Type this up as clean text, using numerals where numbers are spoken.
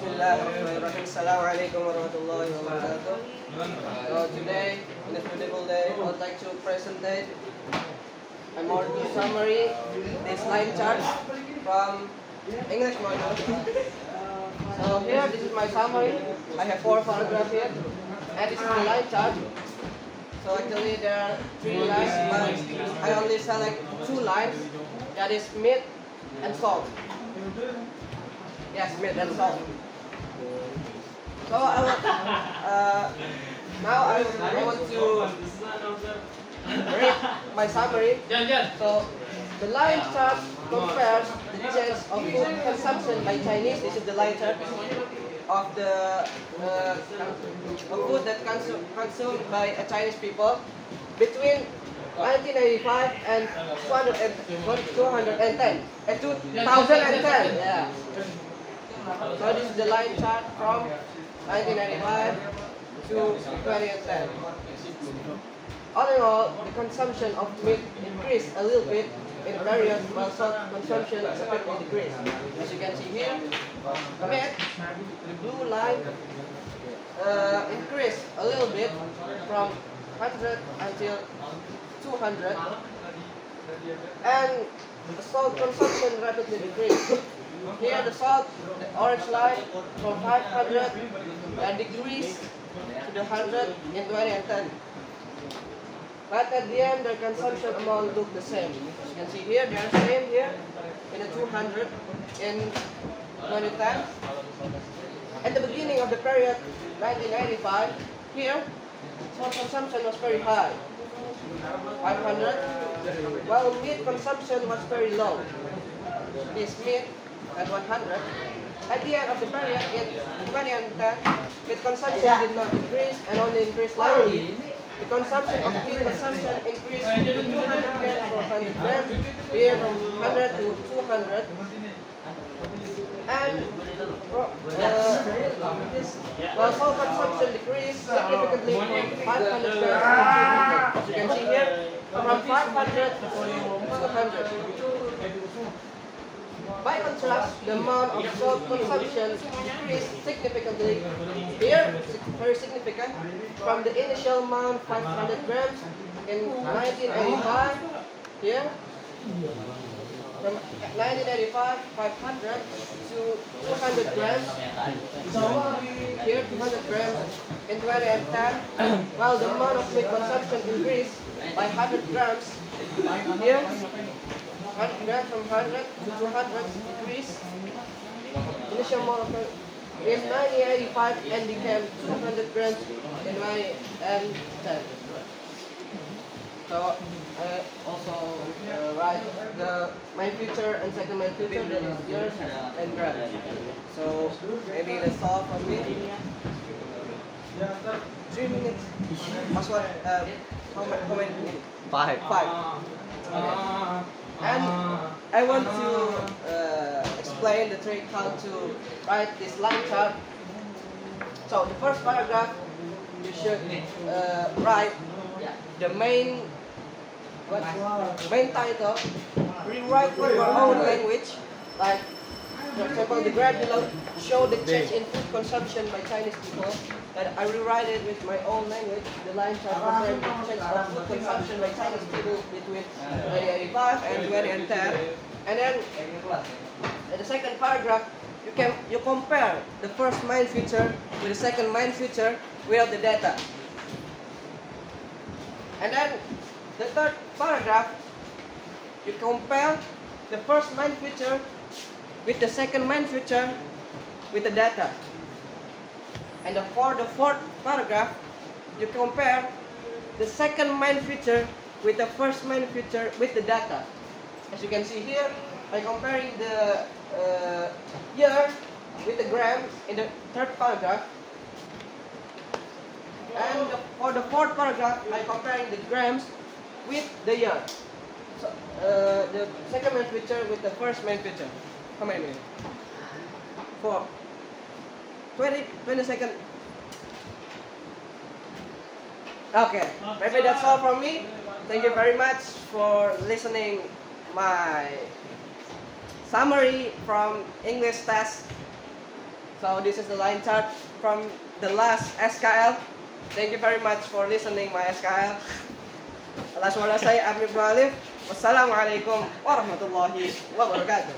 Bismillahirrahmanirrahim. Assalamualaikum warahmatullahi wabarakatuh. So today, in this beautiful day, I would like to present a more summary this line chart from English module. So here, this is my summary. I have 4 paragraphs here, and this is my line chart. So actually there are 3 lines, but I only select 2 lines. That is meat and salt. Yes, meat and salt. So now I want to read my summary. So the line chart compares the change of food consumption by Chinese. This is the line chart of the food that consumed by Chinese people between 1985 and 2010. Yeah. So this is the line chart from 1995 to 2010. All in all, the consumption of meat increased a little bit in period while salt consumption separately decreased. As you can see here, meat, the blue line, increased a little bit from 100 until 200, and the salt consumption rapidly decreased. Here the salt, the orange line, from 500 and decreased to the 100 in 2010. But at the end, their consumption amount looked the same. As you can see here, they are same here in the 200 in 2010. At the beginning of the period, 1995, here, salt consumption was very high, 500, while meat consumption was very low. This meat at 100. At the end of the period in 2010, meat consumption did not decrease and only increased slightly. The consumption of meat consumption increased to 200 grams for 100 grams, here from 100 to 200. And while salt consumption decreased significantly from 500 grams to 200. As you can see here, from 500 to 200. By contrast, the amount of salt consumption decreased significantly. Here, very significant, from the initial amount 500 grams in 1985. Here, from 1985, 500 to 200 grams. Here, 200 grams in 2010. While the amount of meat consumption increased by 100 grams. Here, 100 grams from 100 to 200 decrease. Initial amount of in 1985 and became 200 grams in 2010. So I also write my future and second my future, that is yours and grams. So maybe that's all from me. 3 minutes. Last one. How many minutes? 5. And I want to explain the trick how to write this line chart. So the first paragraph, you should write the main title. Rewrite for your own language, like for example the graph below show the change in food consumption by Chinese people. And I rewrite it with my own language. The line chart comparing the change of food consumption by Chinese people between 1985 and 2010. And then in the second paragraph, you compare the first main feature with the second main feature without the data. And then the third paragraph, you compare the first main feature with the second main feature with the data. And for the fourth paragraph, you compare the second main feature with the first main feature with the data. As you can see here, by comparing the year with the grams in the third paragraph. And for the fourth paragraph, by comparing the grams with the year. So the second main feature with the first main feature. How many minutes? 4. 20 seconds. Okay, maybe that's all from me. Thank you very much for listening my summary from English test. So this is the line chart from the last SKL. Thank you very much for listening my SKL. Last wala say, I'm Ibn Alif. Wassalamualaikum warahmatullahi wabarakatuh.